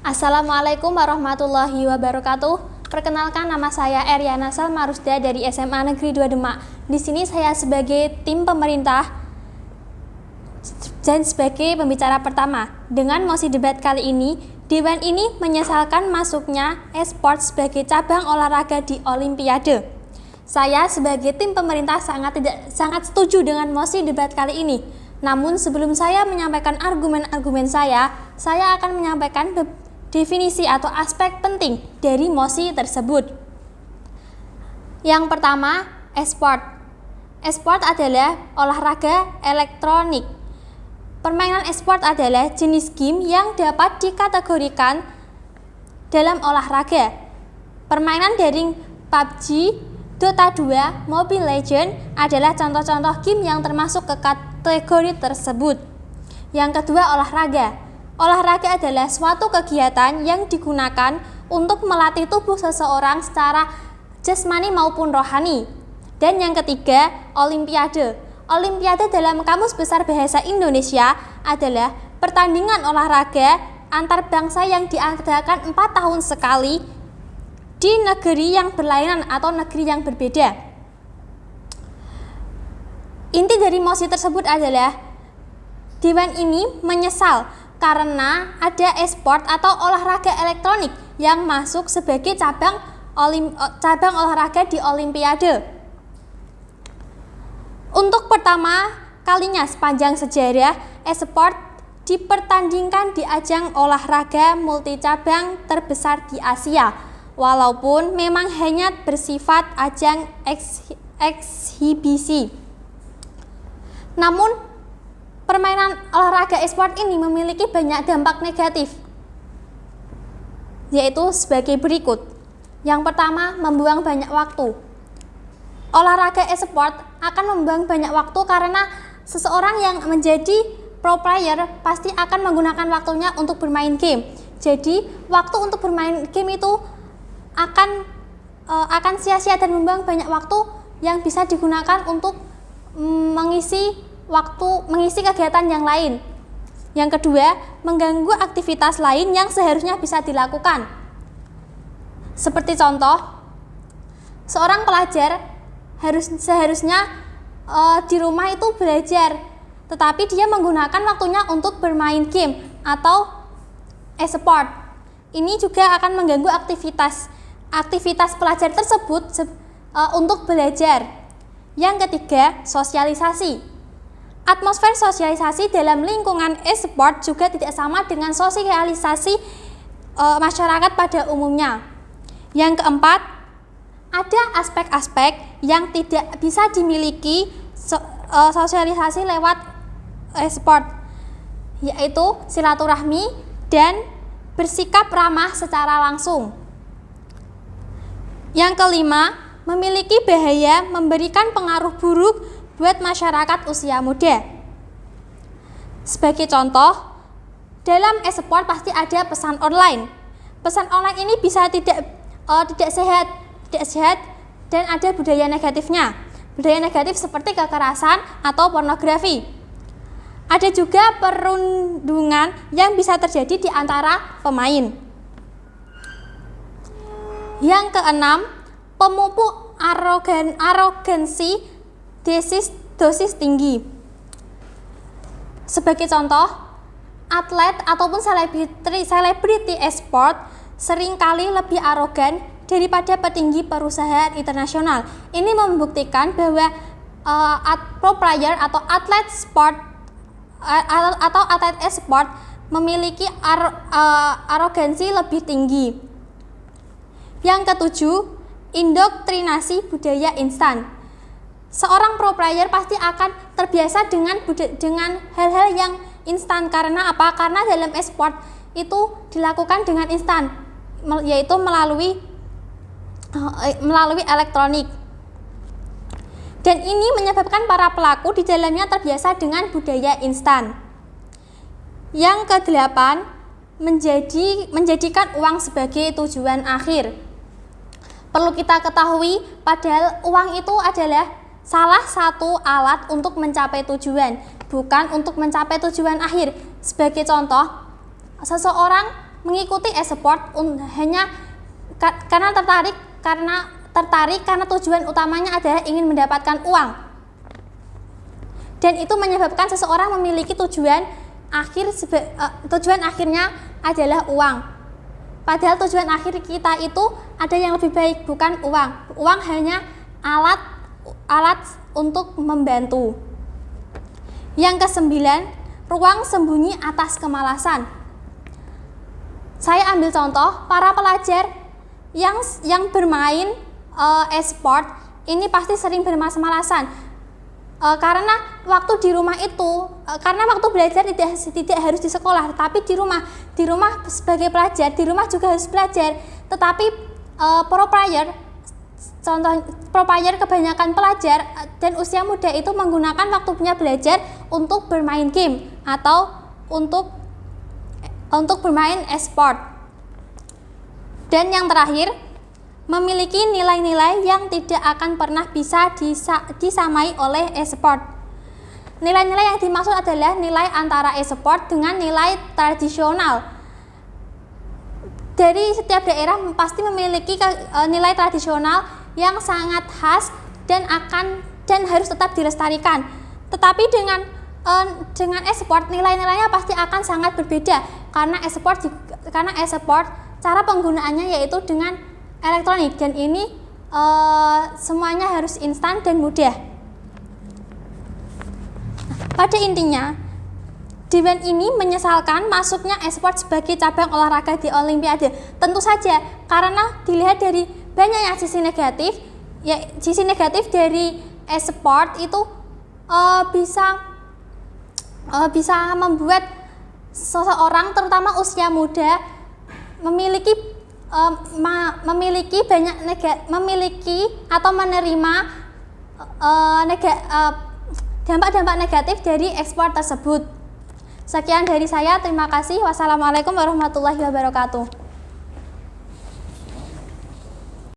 Assalamualaikum warahmatullahi wabarakatuh. Perkenalkan, nama saya Eryana Salma Rusda dari SMA Negeri 2 Demak. Di sini saya sebagai tim pemerintah dan sebagai pembicara pertama. Dengan mosi debat kali ini, Dewan ini menyesalkan masuknya e-sport sebagai cabang olahraga di Olimpiade. Saya sebagai tim pemerintah sangat setuju dengan mosi debat kali ini. Namun sebelum saya menyampaikan argumen-argumen saya akan menyampaikan definisi atau aspek penting dari mosi tersebut. Yang pertama, e-sport. E-sport adalah olahraga elektronik. Permainan e-sport adalah jenis game yang dapat dikategorikan dalam olahraga. Permainan daring PUBG, Dota 2, Mobile Legends adalah contoh-contoh game yang termasuk ke kategori tersebut. Yang kedua, olahraga. Olahraga adalah suatu kegiatan yang digunakan untuk melatih tubuh seseorang secara jasmani maupun rohani. Dan yang ketiga, olimpiade. Olimpiade dalam Kamus Besar Bahasa Indonesia adalah pertandingan olahraga antar bangsa yang diadakan 4 tahun sekali di negeri yang berlainan atau negeri yang berbeda. Inti dari mosi tersebut adalah Dewan ini menyesal karena ada e-sport atau olahraga elektronik yang masuk sebagai cabang olahraga di Olimpiade. Untuk pertama kalinya sepanjang sejarah, e-sport dipertandingkan di ajang olahraga multicabang terbesar di Asia, walaupun memang hanya bersifat ajang eksibisi. Namun permainan olahraga e-sport ini memiliki banyak dampak negatif, yaitu sebagai berikut. Yang pertama, membuang banyak waktu. Olahraga e-sport akan membuang banyak waktu karena seseorang yang menjadi pro player pasti akan menggunakan waktunya untuk bermain game. Jadi, waktu untuk bermain game itu akan sia-sia dan membuang banyak waktu yang bisa digunakan untuk mengisi kegiatan yang lain. Yang kedua, mengganggu aktivitas lain yang seharusnya bisa dilakukan. Seperti contoh, seorang pelajar seharusnya di rumah itu belajar, tetapi dia menggunakan waktunya untuk bermain game atau e-sport. Ini juga akan mengganggu aktivitas pelajar tersebut untuk belajar. Yang ketiga, sosialisasi. Atmosfer sosialisasi dalam lingkungan e-sport juga tidak sama dengan sosialisasi masyarakat pada umumnya. Yang keempat, ada aspek-aspek yang tidak bisa dimiliki sosialisasi lewat e-sport, yaitu silaturahmi dan bersikap ramah secara langsung. Yang kelima, memiliki bahaya memberikan pengaruh buruk buat masyarakat usia muda. Sebagai contoh, dalam e-sport pasti ada pesan online. Pesan online ini bisa tidak sehat dan ada budaya negatifnya. Budaya negatif seperti kekerasan atau pornografi. Ada juga perundungan yang bisa terjadi di antara pemain. Yang keenam, pemupuk arogansi dosis tinggi. Sebagai contoh, atlet ataupun selebriti e-sport seringkali lebih arogan daripada petinggi perusahaan internasional. Ini membuktikan bahwa pro player atau atlet e-sport memiliki arogansi lebih tinggi. Yang ketujuh, indoktrinasi budaya instan. Seorang pro player pasti akan terbiasa dengan hal-hal yang instan. Karena apa? Karena dalam e-sport itu dilakukan dengan instan, yaitu melalui elektronik. Dan ini menyebabkan para pelaku di dalamnya terbiasa dengan budaya instan. Yang kedelapan, menjadikan uang sebagai tujuan akhir. Perlu kita ketahui, padahal uang itu adalah salah satu alat untuk mencapai tujuan, bukan untuk mencapai tujuan akhir. Sebagai contoh, seseorang mengikuti e-sport hanya karena tertarik karena tujuan utamanya adalah ingin mendapatkan uang. Dan itu menyebabkan seseorang memiliki tujuan akhirnya adalah uang. Padahal tujuan akhir kita itu ada yang lebih baik, bukan uang. Uang hanya alat untuk membantu. Yang ke-9, ruang sembunyi atas kemalasan. Saya ambil contoh, para pelajar yang bermain e-sport ini pasti sering bermalas-malasan. Karena waktu di rumah itu, karena waktu belajar tidak harus di sekolah, tetapi di rumah sebagai pelajar, di rumah juga harus belajar. Tetapi pro player kebanyakan pelajar dan usia muda itu menggunakan waktunya belajar untuk bermain game atau untuk bermain e-sport. Dan yang terakhir, memiliki nilai-nilai yang tidak akan pernah bisa disamai oleh e-sport. Nilai-nilai yang dimaksud adalah nilai antara e-sport dengan nilai tradisional. Dari setiap daerah pasti memiliki nilai tradisional yang sangat khas dan harus tetap dilestarikan. Tetapi dengan e-sport nilai-nilainya pasti akan sangat berbeda karena e-sport cara penggunaannya yaitu dengan elektronik, dan ini semuanya harus instan dan mudah. Pada intinya, Dewan ini menyesalkan masuknya e-sport sebagai cabang olahraga di Olimpiade. Tentu saja karena dilihat dari banyaknya sisi negatif dari e-sport itu bisa membuat seseorang terutama usia muda memiliki atau menerima dampak-dampak negatif dari e-sport tersebut. Sekian dari saya, terima kasih. Wassalamualaikum warahmatullahi wabarakatuh.